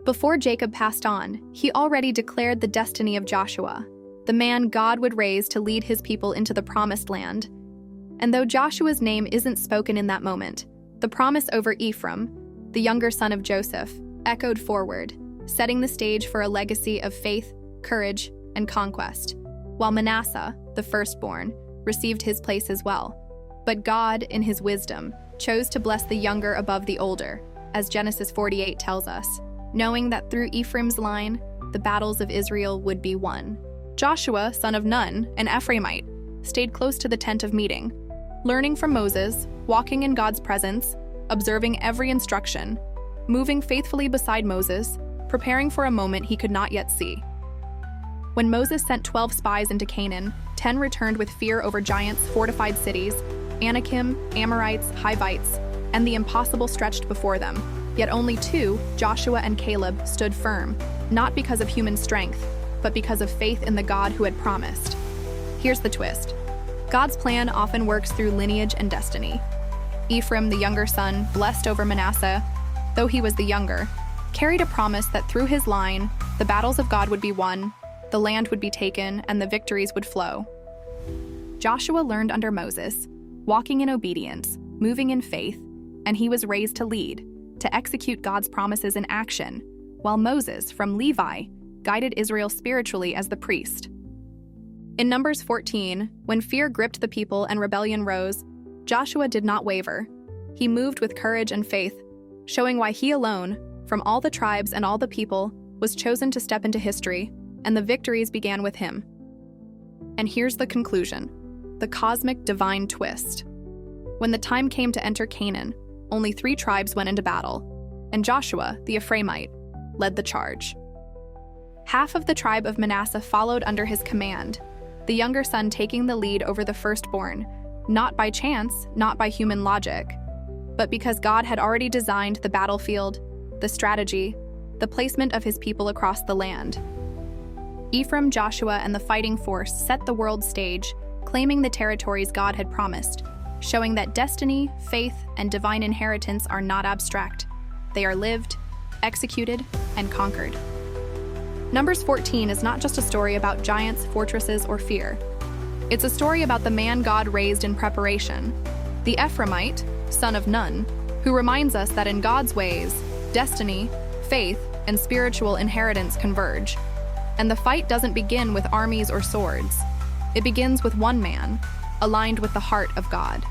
Before Jacob passed on, he already declared the destiny of Joshua, the man God would raise to lead his people into the promised land. And though Joshua's name isn't spoken in that moment, the promise over Ephraim, the younger son of Joseph, echoed forward, setting the stage for a legacy of faith, courage, and conquest, while Manasseh, the firstborn, received his place as well. But God, in his wisdom, chose to bless the younger above the older, as Genesis 48 tells us, knowing that through Ephraim's line, the battles of Israel would be won. Joshua, son of Nun, an Ephraimite, stayed close to the tent of meeting, learning from Moses, walking in God's presence, observing every instruction, moving faithfully beside Moses, preparing for a moment he could not yet see. When Moses sent 12 spies into Canaan, 10 returned with fear over giants, fortified cities, Anakim, Amorites, Hivites, and the impossible stretched before them. Yet only 2, Joshua and Caleb, stood firm, not because of human strength, but because of faith in the God who had promised. Here's the twist. God's plan often works through lineage and destiny. Ephraim, the younger son, blessed over Manasseh, though he was the younger, carried a promise that through his line, the battles of God would be won, the land would be taken, and the victories would flow. Joshua learned under Moses, walking in obedience, moving in faith, and he was raised to lead, to execute God's promises in action, while Moses, from Levi, guided Israel spiritually as the priest. In Numbers 14, when fear gripped the people and rebellion rose, Joshua did not waver. He moved with courage and faith, showing why he alone, from all the tribes and all the people, was chosen to step into history, and the victories began with him. And here's the conclusion, the cosmic divine twist. When the time came to enter Canaan, only 3 tribes went into battle, and Joshua, the Ephraimite, led the charge. Half of the tribe of Manasseh followed under his command, the younger son taking the lead over the firstborn, not by chance, not by human logic, but because God had already designed the battlefield, the strategy, the placement of his people across the land. Ephraim, Joshua, and the fighting force set the world stage, claiming the territories God had promised, showing that destiny, faith, and divine inheritance are not abstract. They are lived, executed, and conquered. Numbers 14 is not just a story about giants, fortresses, or fear. It's a story about the man God raised in preparation, the Ephraimite, son of Nun, who reminds us that in God's ways, destiny, faith, and spiritual inheritance converge. And the fight doesn't begin with armies or swords. It begins with one man, aligned with the heart of God.